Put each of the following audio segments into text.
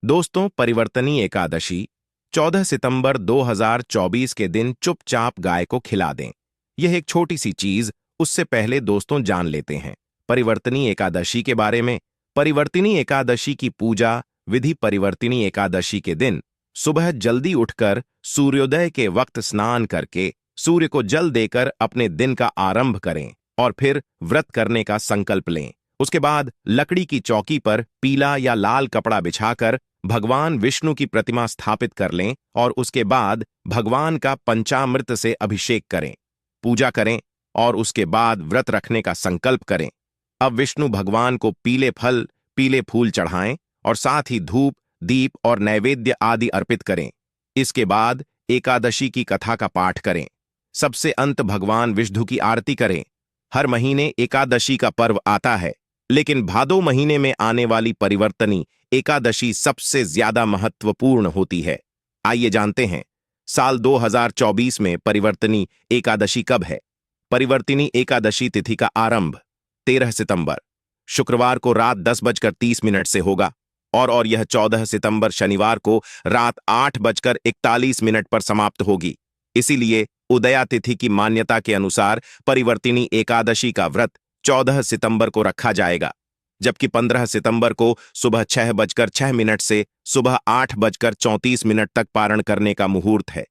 दोस्तों, परिवर्तनी एकादशी 14 सितंबर 2024 के दिन चुपचाप गाय को खिला दें। यह एक छोटी सी चीज, उससे पहले दोस्तों जान लेते हैं परिवर्तनी एकादशी के बारे में। परिवर्तनी एकादशी की पूजा विधि। परिवर्तनी एकादशी के दिन सुबह जल्दी उठकर सूर्योदय के वक्त स्नान करके सूर्य को जल देकर अपने दिन का आरंभ करें और फिर व्रत करने का संकल्प लें। उसके बाद लकड़ी की चौकी पर पीला या लाल कपड़ा बिछाकर भगवान विष्णु की प्रतिमा स्थापित कर लें और उसके बाद भगवान का पंचामृत से अभिषेक करें, पूजा करें और उसके बाद व्रत रखने का संकल्प करें। अब विष्णु भगवान को पीले फल, पीले फूल चढ़ाएं और साथ ही धूप, दीप और नैवेद्य आदि अर्पित करें। इसके बाद एकादशी की कथा का पाठ करें। सबसे अंत भगवान विष्णु की आरती करें। हर महीने एकादशी का पर्व आता है, लेकिन भादो महीने में आने वाली परिवर्तनी एकादशी सबसे ज्यादा महत्वपूर्ण होती है। आइए जानते हैं, साल 2024 में परिवर्तनी एकादशी कब है। परिवर्तनी एकादशी तिथि का आरंभ 13 सितंबर शुक्रवार को रात 10:30 से होगा और यह 14 सितंबर शनिवार को रात 8:41 पर समाप्त होगी। इसीलिए उदया तिथि की मान्यता के अनुसार परिवर्तनी एकादशी का व्रत 14 सितंबर को रखा जाएगा, जबकि 15 सितंबर को सुबह 6:06 से सुबह 8:34 तक पारण करने का मुहूर्त है।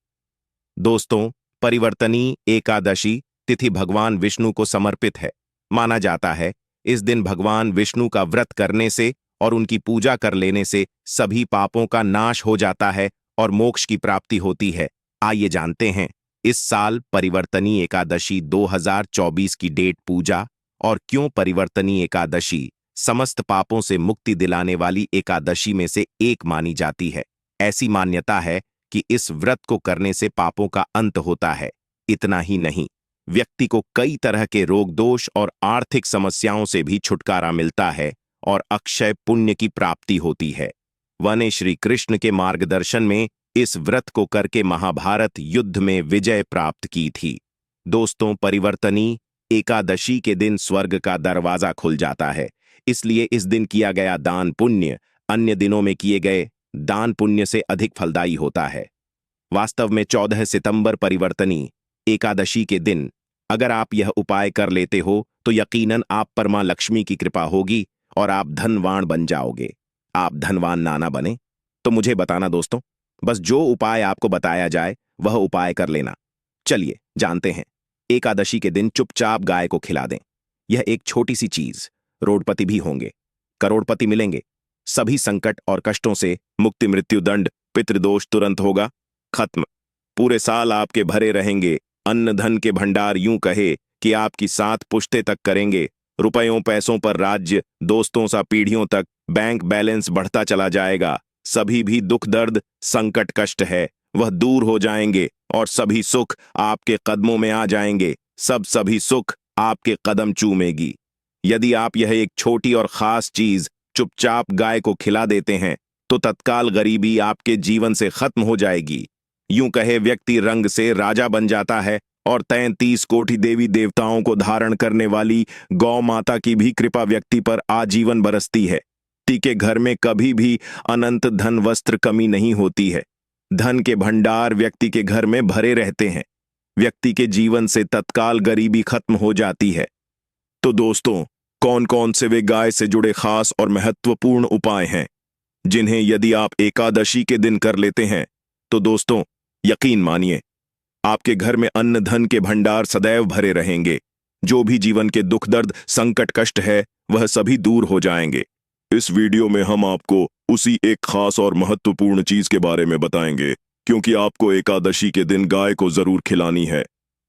दोस्तों, परिवर्तनी एकादशी तिथि भगवान विष्णु को समर्पित है। माना जाता है इस दिन भगवान विष्णु का व्रत करने से और उनकी पूजा कर लेने से सभी पापों का नाश हो जाता है और मोक्ष की प्राप्ति होती है। आइए जानते हैं इस साल परिवर्तनी एकादशी 2024 की डेट, पूजा और क्यों परिवर्तनी एकादशी समस्त पापों से मुक्ति दिलाने वाली एकादशी में से एक मानी जाती है। ऐसी मान्यता है कि इस व्रत को करने से पापों का अंत होता है। इतना ही नहीं, व्यक्ति को कई तरह के रोग दोष और आर्थिक समस्याओं से भी छुटकारा मिलता है और अक्षय पुण्य की प्राप्ति होती है। वने श्री कृष्ण के मार्गदर्शन में इस व्रत को करके महाभारत युद्ध में विजय प्राप्त की थी। दोस्तों, परिवर्तनी एकादशी के दिन स्वर्ग का दरवाजा खुल जाता है, इसलिए इस दिन किया गया दान पुण्य अन्य दिनों में किए गए दान पुण्य से अधिक फलदायी होता है। वास्तव में 14 सितंबर परिवर्तनी एकादशी के दिन अगर आप यह उपाय कर लेते हो तो यकीनन आप पर मां लक्ष्मी की कृपा होगी और आप धनवान बन जाओगे। आप धनवान ना बने तो मुझे बताना दोस्तों, बस जो उपाय आपको बताया जाए वह उपाय कर लेना। चलिए जानते हैं। एकादशी के दिन चुपचाप गाय को खिला दें। यह एक छोटी सी चीज, रोडपति भी होंगे, करोड़पति मिलेंगे, सभी संकट और कष्टों से मुक्ति, मृत्यु दंड, पितृदोष तुरंत होगा खत्म। पूरे साल आपके भरे रहेंगे अन्न धन के भंडार, यूं कहे कि आपकी 7 पुश्ते तक करेंगे। रुपयों पैसों पर राज्य, दोस्तों सा पीढ़ियों तक बैंक बैलेंस बढ़ता चला जाएगा। सभी भी दुख दर्द संकट कष्ट है वह दूर हो जाएंगे और सभी सुख आपके कदमों में आ जाएंगे। सभी सुख आपके कदम चूमेगी। यदि आप यह एक छोटी और खास चीज चुपचाप गाय को खिला देते हैं तो तत्काल गरीबी आपके जीवन से खत्म हो जाएगी। यूं कहे व्यक्ति रंग से राजा बन जाता है और 33 कोटि देवी देवताओं को धारण करने वाली गौ माता की भी कृपा व्यक्ति पर आजीवन बरसती है। के घर में कभी भी अनंत धन वस्त्र कमी नहीं होती है। धन के भंडार व्यक्ति के घर में भरे रहते हैं। व्यक्ति के जीवन से तत्काल गरीबी खत्म हो जाती है। तो दोस्तों, कौन कौन से वे गाय से जुड़े खास और महत्वपूर्ण उपाय हैं जिन्हें यदि आप एकादशी के दिन कर लेते हैं तो दोस्तों यकीन मानिए आपके घर में अन्न धन के भंडार सदैव भरे रहेंगे। जो भी जीवन के दुख दर्द संकट कष्ट है वह सभी दूर हो जाएंगे। इस वीडियो में हम आपको उसी एक खास और महत्वपूर्ण चीज के बारे में बताएंगे, क्योंकि आपको एकादशी के दिन गाय को जरूर खिलानी है।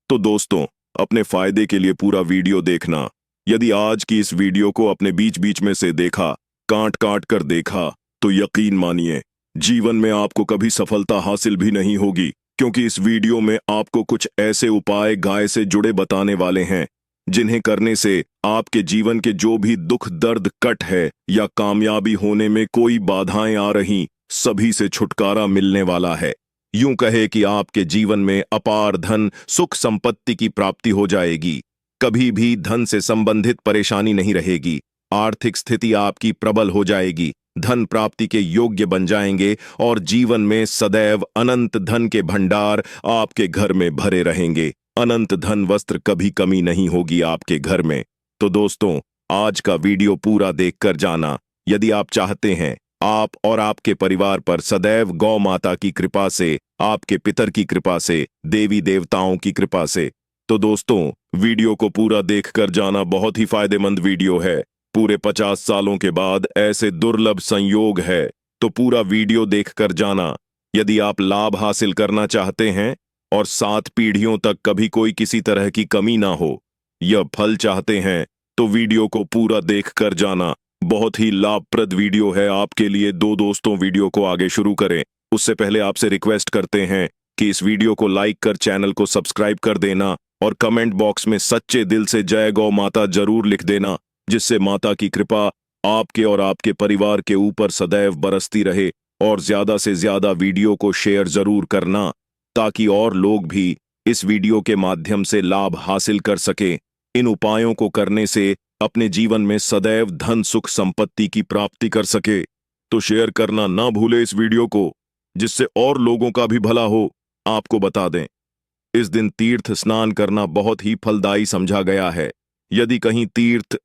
तो दोस्तों, अपने फायदे के लिए पूरा वीडियो देखना। यदि आज की इस वीडियो को अपने बीच बीच में से देखा, काट काट कर देखा, तो यकीन मानिए जीवन में आपको कभी सफलता हासिल भी नहीं होगी, क्योंकि इस वीडियो में आपको कुछ ऐसे उपाय गाय से जुड़े बताने वाले हैं जिन्हें करने से आपके जीवन के जो भी दुख दर्द कट है या कामयाबी होने में कोई बाधाएं आ रही, सभी से छुटकारा मिलने वाला है। यूं कहे कि आपके जीवन में अपार धन सुख संपत्ति की प्राप्ति हो जाएगी। कभी भी धन से संबंधित परेशानी नहीं रहेगी। आर्थिक स्थिति आपकी प्रबल हो जाएगी, धन प्राप्ति के योग्य बन जाएंगे और जीवन में सदैव अनंत धन के भंडार आपके घर में भरे रहेंगे। अनंत धन वस्त्र कभी कमी नहीं होगी आपके घर में। तो दोस्तों, आज का वीडियो पूरा देखकर जाना। यदि आप चाहते हैं आप और आपके परिवार पर सदैव गौ माता की कृपा से, आपके पितर की कृपा से, देवी देवताओं की कृपा से, तो दोस्तों वीडियो को पूरा देखकर जाना। बहुत ही फायदेमंद वीडियो है। पूरे 50 सालों के बाद ऐसे दुर्लभ संयोग है, तो पूरा वीडियो देखकर जाना। यदि आप लाभ हासिल करना चाहते हैं और 7 पीढ़ियों तक कभी कोई किसी तरह की कमी ना हो, यह फल चाहते हैं, तो वीडियो को पूरा देखकर जाना। बहुत ही लाभप्रद वीडियो है आपके लिए। दोस्तों, वीडियो को आगे शुरू करें उससे पहले आपसे रिक्वेस्ट करते हैं कि इस वीडियो को लाइक कर चैनल को सब्सक्राइब कर देना और कमेंट बॉक्स में सच्चे दिल से जय गौ माता जरूर लिख देना, जिससे माता की कृपा आपके और आपके परिवार के ऊपर सदैव बरसती रहे। और ज्यादा से ज्यादा वीडियो को शेयर जरूर करना, ताकि और लोग भी इस वीडियो के माध्यम से लाभ हासिल कर सके। इन उपायों को करने से अपने जीवन में सदैव धन सुख संपत्ति की प्राप्ति कर सके। तो शेयर करना ना भूले इस वीडियो को, जिससे और लोगों का भी भला हो। आपको बता दें, इस दिन तीर्थ स्नान करना बहुत ही फलदायी समझा गया है। यदि कहीं तीर्थ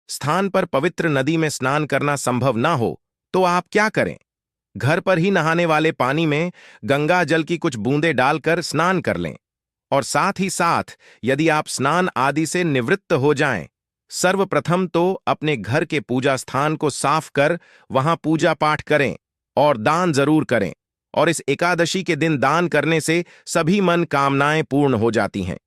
स्थान पर पवित्र नदी में स्नान करना संभव ना हो, तो आप क्या करें? घर पर ही नहाने वाले पानी में गंगा जल की कुछ बूंदें डालकर स्नान कर लें। और साथ ही साथ यदि आप स्नान आदि से निवृत्त हो जाएं, सर्वप्रथम तो अपने घर के पूजा स्थान को साफ कर वहां पूजा पाठ करें और दान जरूर करें। और इस एकादशी के दिन दान करने से सभी मन कामनाएं पूर्ण हो जाती हैं।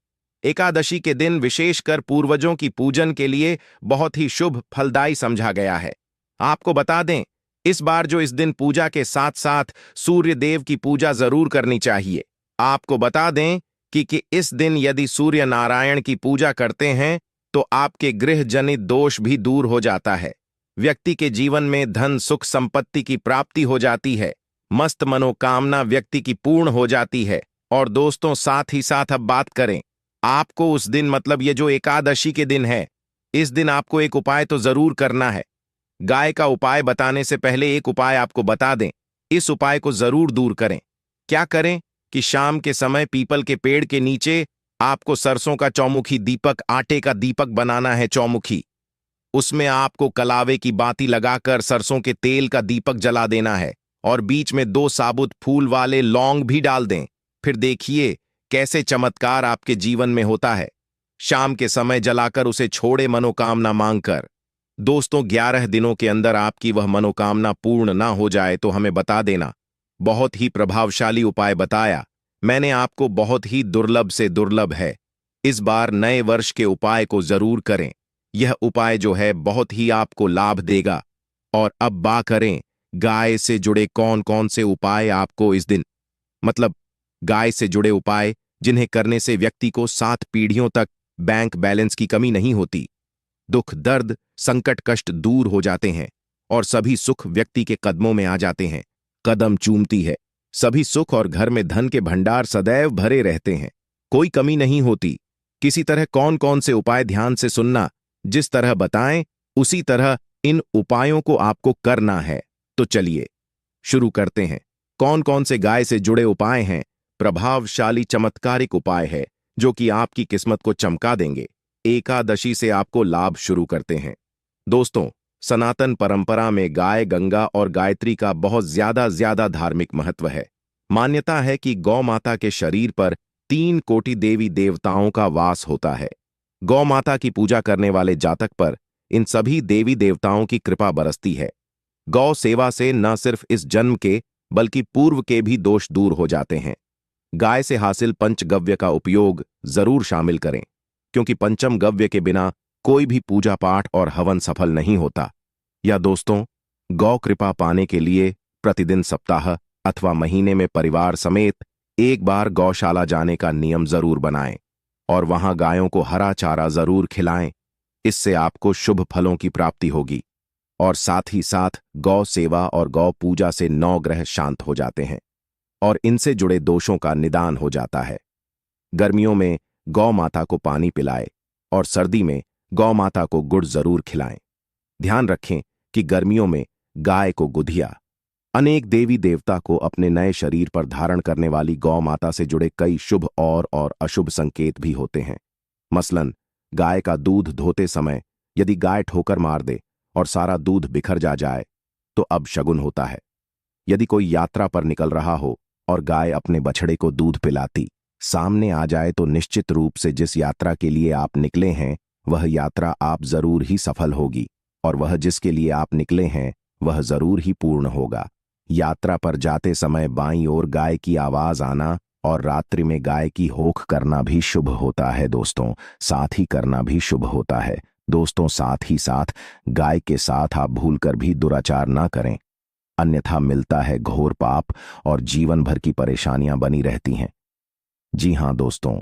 एकादशी के दिन विशेषकर पूर्वजों की पूजन के लिए बहुत ही शुभ फलदायी समझा गया है। आपको बता दें, इस बार जो इस दिन पूजा के साथ साथ सूर्य देव की पूजा जरूर करनी चाहिए। आपको बता दें कि इस दिन यदि सूर्य नारायण की पूजा करते हैं तो आपके गृह जनित दोष भी दूर हो जाता है। व्यक्ति के जीवन में धन सुख संपत्ति की प्राप्ति हो जाती है। मस्त मनोकामना व्यक्ति की पूर्ण हो जाती है। और दोस्तों, साथ ही साथ अब बात करें, आपको उस दिन, मतलब ये जो एकादशी के दिन है, इस दिन आपको एक उपाय तो जरूर करना है। गाय का उपाय बताने से पहले एक उपाय आपको बता दें। इस उपाय को जरूर दूर करें। क्या करें कि शाम के समय पीपल के पेड़ के नीचे आपको सरसों का चौमुखी दीपक, आटे का दीपक बनाना है चौमुखी। उसमें आपको कलावे की बाती लगाकर सरसों के तेल का दीपक जला देना है और बीच में 2 साबुत फूल वाले लौंग भी डाल दें। फिर देखिए कैसे चमत्कार आपके जीवन में होता है। शाम के समय जलाकर उसे छोड़े मनोकामना मांगकर। दोस्तों, 11 दिनों के अंदर आपकी वह मनोकामना पूर्ण ना हो जाए तो हमें बता देना। बहुत ही प्रभावशाली उपाय बताया मैंने आपको, बहुत ही दुर्लभ से दुर्लभ है। इस बार नए वर्ष के उपाय को जरूर करें। यह उपाय जो है बहुत ही आपको लाभ देगा। और अब बात करें गाय से जुड़े कौन कौन से उपाय आपको इस दिन, मतलब गाय से जुड़े उपाय जिन्हें करने से व्यक्ति को 7 पीढ़ियों तक बैंक बैलेंस की कमी नहीं होती, दुख दर्द संकट कष्ट दूर हो जाते हैं और सभी सुख व्यक्ति के कदमों में आ जाते हैं। कदम चूमती है सभी सुख और घर में धन के भंडार सदैव भरे रहते हैं, कोई कमी नहीं होती। किसी तरह कौन कौन से उपाय ध्यान से सुनना, जिस तरह बताएं उसी तरह इन उपायों को आपको करना है। तो चलिए शुरू करते हैं। कौन कौन से गाय से जुड़े उपाय हैं? प्रभावशाली चमत्कारिक उपाय है जो कि आपकी किस्मत को चमका देंगे। एकादशी से आपको लाभ शुरू करते हैं। दोस्तों, सनातन परंपरा में गाय, गंगा और गायत्री का बहुत ज्यादा धार्मिक महत्व है। मान्यता है कि गौ माता के शरीर पर 3 कोटि देवी देवताओं का वास होता है। गौ माता की पूजा करने वाले जातक पर इन सभी देवी देवताओं की कृपा बरसती है। गौ सेवा से न सिर्फ इस जन्म के बल्कि पूर्व के भी दोष दूर हो जाते हैं। गाय से हासिल पंचगव्य का उपयोग जरूर शामिल करें, क्योंकि पंचम गव्य के बिना कोई भी पूजा पाठ और हवन सफल नहीं होता। या दोस्तों, गौ कृपा पाने के लिए प्रतिदिन, सप्ताह अथवा महीने में परिवार समेत एक बार गौशाला जाने का नियम जरूर बनाएं और वहां गायों को हरा चारा जरूर खिलाएं। इससे आपको शुभ फलों की प्राप्ति होगी। और साथ ही साथ गौ सेवा और गौ पूजा से 9 ग्रह शांत हो जाते हैं और इनसे जुड़े दोषों का निदान हो जाता है। गर्मियों में गौ माता को पानी पिलाए और सर्दी में गौ माता को गुड़ जरूर खिलाएं। ध्यान रखें कि गर्मियों में गाय को गुधिया। अनेक देवी देवता को अपने नए शरीर पर धारण करने वाली गौ माता से जुड़े कई शुभ और अशुभ संकेत भी होते हैं। मसलन गाय का दूध धोते समय यदि गाय ठोकर मार दे और सारा दूध बिखर जाए तो अब शगुन होता है। यदि कोई यात्रा पर निकल रहा हो और गाय अपने बछड़े को दूध पिलाती सामने आ जाए तो निश्चित रूप से जिस यात्रा के लिए आप निकले हैं वह यात्रा आप जरूर ही सफल होगी और वह जिसके लिए आप निकले हैं वह जरूर ही पूर्ण होगा। यात्रा पर जाते समय बाईं ओर गाय की आवाज आना और रात्रि में गाय की होख करना भी शुभ होता है दोस्तों, साथ ही करना भी शुभ होता है दोस्तों। साथ ही साथ गाय के साथ आप भूलकर भी दुराचार ना करें, अन्यथा मिलता है घोर पाप और जीवन भर की परेशानियां बनी रहती हैं। जी हां दोस्तों,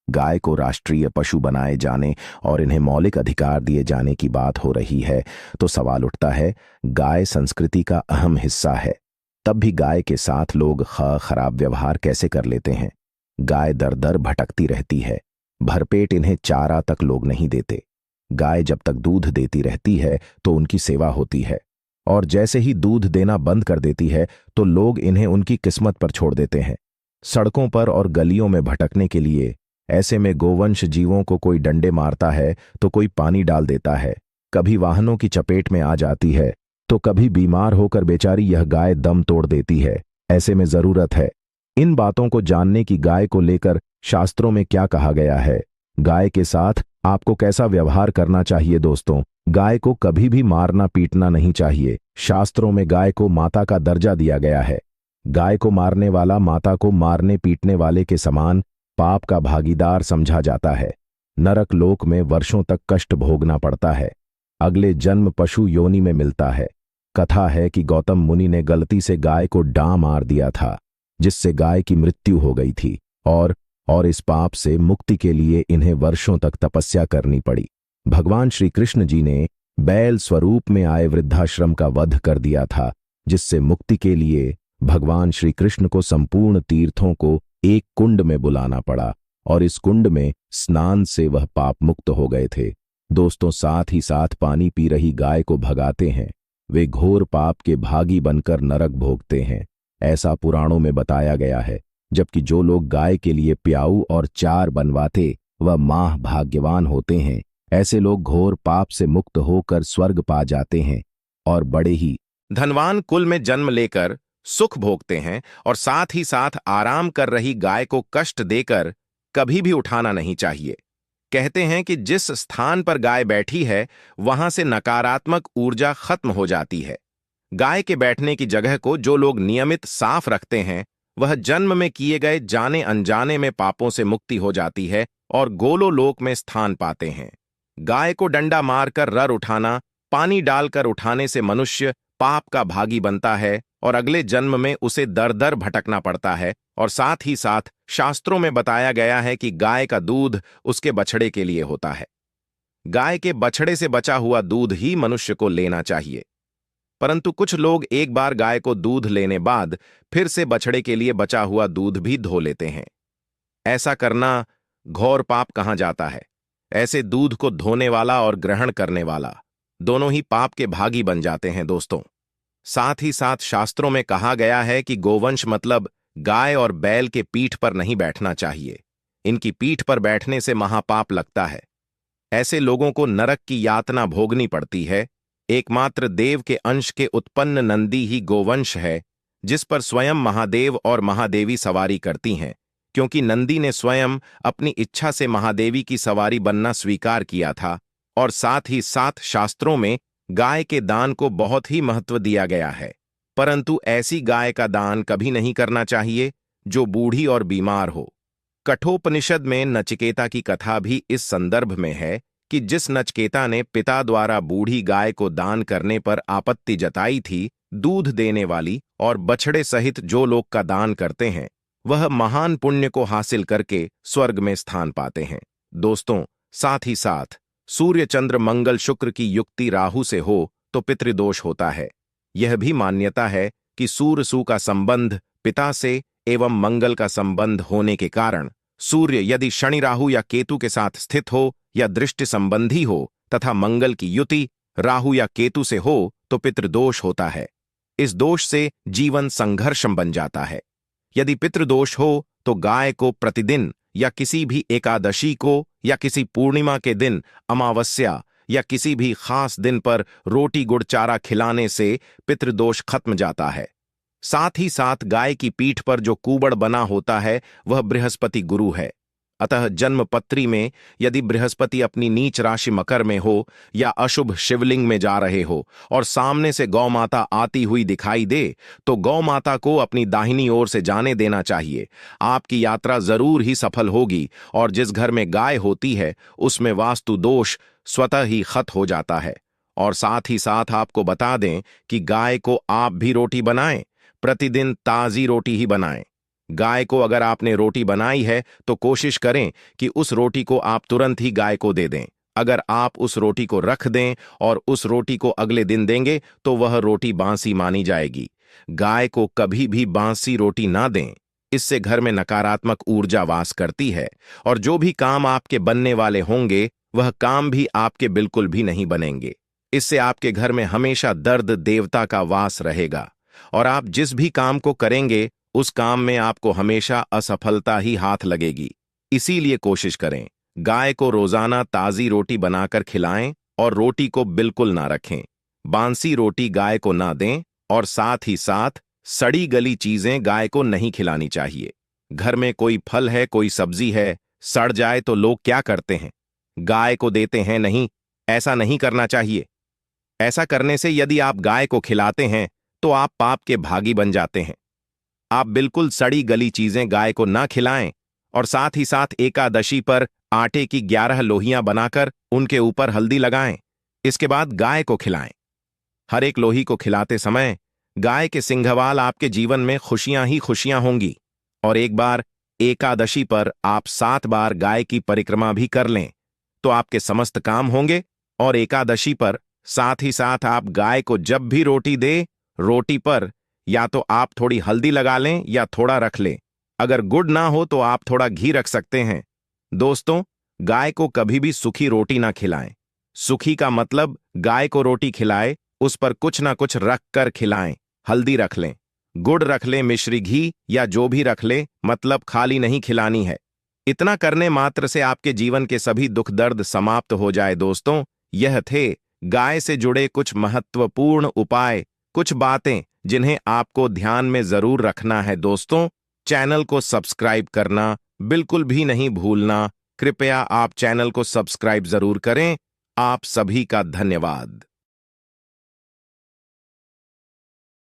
गाय को राष्ट्रीय पशु बनाए जाने और इन्हें मौलिक अधिकार दिए जाने की बात हो रही है तो सवाल उठता है, गाय संस्कृति का अहम हिस्सा है, तब भी गाय के साथ लोग खराब व्यवहार कैसे कर लेते हैं। गाय दर दर भटकती रहती है, भरपेट इन्हें चारा तक लोग नहीं देते। गाय जब तक दूध देती रहती है तो उनकी सेवा होती है और जैसे ही दूध देना बंद कर देती है तो लोग इन्हें उनकी किस्मत पर छोड़ देते हैं, सड़कों पर और गलियों में भटकने के लिए। ऐसे में गोवंश जीवों को कोई डंडे मारता है तो कोई पानी डाल देता है, कभी वाहनों की चपेट में आ जाती है तो कभी बीमार होकर बेचारी यह गाय दम तोड़ देती है। ऐसे में जरूरत है इन बातों को जानने की गाय को लेकर शास्त्रों में क्या कहा गया है, गाय के साथ आपको कैसा व्यवहार करना चाहिए। दोस्तों, गाय को कभी भी मारना पीटना नहीं चाहिए। शास्त्रों में गाय को माता का दर्जा दिया गया है। गाय को मारने वाला माता को मारने पीटने वाले के समान पाप का भागीदार समझा जाता है। नरक लोक में वर्षों तक कष्ट भोगना पड़ता है, अगले जन्म पशु योनि में मिलता है। कथा है कि गौतम मुनि ने गलती से गाय को डां मार दिया था जिससे गाय की मृत्यु हो गई थी और इस पाप से मुक्ति के लिए इन्हें वर्षों तक तपस्या करनी पड़ी। भगवान श्री कृष्ण जी ने बैल स्वरूप में आए वृद्धाश्रम का वध कर दिया था, जिससे मुक्ति के लिए भगवान श्री कृष्ण को संपूर्ण तीर्थों को एक कुंड में बुलाना पड़ा और इस कुंड में स्नान से वह पाप मुक्त हो गए थे। दोस्तों, साथ ही साथ पानी पी रही गाय को भगाते हैं, वे घोर पाप के भागी बनकर नरक भोगते हैं, ऐसा पुराणों में बताया गया है। जबकि जो लोग गाय के लिए प्याऊ और चार बनवाते वह माह भाग्यवान होते हैं। ऐसे लोग घोर पाप से मुक्त होकर स्वर्ग पा जाते हैं और बड़े ही धनवान कुल में जन्म लेकर सुख भोगते हैं। और साथ ही साथ आराम कर रही गाय को कष्ट देकर कभी भी उठाना नहीं चाहिए। कहते हैं कि जिस स्थान पर गाय बैठी है वहां से नकारात्मक ऊर्जा खत्म हो जाती है। गाय के बैठने की जगह को जो लोग नियमित साफ रखते हैं वह जन्म में किए गए जाने अनजाने में पापों से मुक्ति हो जाती है और गोलो लोक में स्थान पाते हैं। गाय को डंडा मारकर रर उठाना, पानी डालकर उठाने से मनुष्य पाप का भागी बनता है और अगले जन्म में उसे दर दर भटकना पड़ता है। और साथ ही साथ शास्त्रों में बताया गया है कि गाय का दूध उसके बछड़े के लिए होता है। गाय के बछड़े से बचा हुआ दूध ही मनुष्य को लेना चाहिए, परंतु कुछ लोग एक बार गाय को दूध लेने बाद फिर से बछड़े के लिए बचा हुआ दूध भी धो लेते हैं। ऐसा करना घोर पाप कहा जाता है। ऐसे दूध को धोने वाला और ग्रहण करने वाला दोनों ही पाप के भागी बन जाते हैं। दोस्तों, साथ ही साथ शास्त्रों में कहा गया है कि गोवंश मतलब गाय और बैल के पीठ पर नहीं बैठना चाहिए। इनकी पीठ पर बैठने से महापाप लगता है। ऐसे लोगों को नरक की यातना भोगनी पड़ती है। एकमात्र देव के अंश के उत्पन्न नंदी ही गोवंश है, जिस पर स्वयं महादेव और महादेवी सवारी करती हैं, क्योंकि नंदी ने स्वयं अपनी इच्छा से महादेवी की सवारी बनना स्वीकार किया था। और साथ ही साथ शास्त्रों में गाय के दान को बहुत ही महत्व दिया गया है, परंतु ऐसी गाय का दान कभी नहीं करना चाहिए जो बूढ़ी और बीमार हो। कठोपनिषद में नचिकेता की कथा भी इस संदर्भ में है कि जिस नचिकेता ने पिता द्वारा बूढ़ी गाय को दान करने पर आपत्ति जताई थी, दूध देने वाली और बछड़े सहित जो लोग का दान करते हैं वह महान पुण्य को हासिल करके स्वर्ग में स्थान पाते हैं। दोस्तों, साथ ही साथ सूर्य चंद्र मंगल शुक्र की युक्ति राहु से हो तो पितृदोष होता है। यह भी मान्यता है कि सूर्य सु का संबंध पिता से एवं मंगल का संबंध होने के कारण सूर्य यदि शनि राहु या केतु के साथ स्थित हो या दृष्टि संबंधी हो तथा मंगल की युति राहु या केतु से हो तो पितृदोष होता है। इस दोष से जीवन संघर्षम बन जाता है। यदि पितृदोष हो तो गाय को प्रतिदिन या किसी भी एकादशी को या किसी पूर्णिमा के दिन, अमावस्या या किसी भी खास दिन पर रोटी गुड़ चारा खिलाने से पितृदोष खत्म जाता है। साथ ही साथ गाय की पीठ पर जो कूबड़ बना होता है वह बृहस्पति गुरु है। अतः जन्म पत्री में यदि बृहस्पति अपनी नीच राशि मकर में हो या अशुभ शिवलिंग में जा रहे हो और सामने से गौ माता आती हुई दिखाई दे तो गौ माता को अपनी दाहिनी ओर से जाने देना चाहिए। आपकी यात्रा जरूर ही सफल होगी और जिस घर में गाय होती है उसमें वास्तु दोष स्वतः ही खत्म हो जाता है। और साथ ही साथ आपको बता दें कि गाय को आप भी रोटी बनाएं, प्रतिदिन ताजी रोटी ही बनाएं। गाय को अगर आपने रोटी बनाई है तो कोशिश करें कि उस रोटी को आप तुरंत ही गाय को दे दें। अगर आप उस रोटी को रख दें और उस रोटी को अगले दिन देंगे तो वह रोटी बासी मानी जाएगी। गाय को कभी भी बासी रोटी ना दें, इससे घर में नकारात्मक ऊर्जा वास करती है और जो भी काम आपके बनने वाले होंगे वह काम भी आपके बिल्कुल भी नहीं बनेंगे। इससे आपके घर में हमेशा दर्द देवता का वास रहेगा और आप जिस भी काम को करेंगे उस काम में आपको हमेशा असफलता ही हाथ लगेगी। इसीलिए कोशिश करें गाय को रोजाना ताजी रोटी बनाकर खिलाएं और रोटी को बिल्कुल ना रखें। बासी रोटी गाय को ना दें और साथ ही साथ सड़ी गली चीजें गाय को नहीं खिलानी चाहिए। घर में कोई फल है, कोई सब्जी है, सड़ जाए तो लोग क्या करते हैं? गाय को देते हैं नहीं। ऐसा नहीं करना चाहिए। ऐसा करने से यदि आप गाय को खिलाते हैं तो आप पाप के भागी बन जाते हैं। आप बिल्कुल सड़ी गली चीजें गाय को ना खिलाएं और साथ ही साथ एकादशी पर आटे की 11 लोहियां बनाकर उनके ऊपर हल्दी लगाएं। इसके बाद गाय को खिलाएं। हर एक लोही को खिलाते समय गाय के सिंघवाल आपके जीवन में खुशियां ही खुशियां होंगी। और एक बार एकादशी पर आप 7 बार गाय की परिक्रमा भी कर लें तो आपके समस्त काम होंगे। और एकादशी पर साथ ही साथ आप गाय को जब भी रोटी दे, रोटी पर या तो आप थोड़ी हल्दी लगा लें या थोड़ा रख लें। अगर गुड़ ना हो तो आप थोड़ा घी रख सकते हैं। दोस्तों, गाय को कभी भी सूखी रोटी ना खिलाएं। सूखी का मतलब गाय को रोटी खिलाए उस पर कुछ ना कुछ रख कर खिलाएं। हल्दी रख लें, गुड़ रख लें, मिश्री घी या जो भी रख लें, मतलब खाली नहीं खिलानी है। इतना करने मात्र से आपके जीवन के सभी दुख दर्द समाप्त हो जाए। दोस्तों, यह थे गाय से जुड़े कुछ महत्वपूर्ण उपाय, कुछ बातें जिन्हें आपको ध्यान में जरूर रखना है। दोस्तों, चैनल को सब्सक्राइब करना बिल्कुल भी नहीं भूलना। कृपया आप चैनल को सब्सक्राइब जरूर करें। आप सभी का धन्यवाद।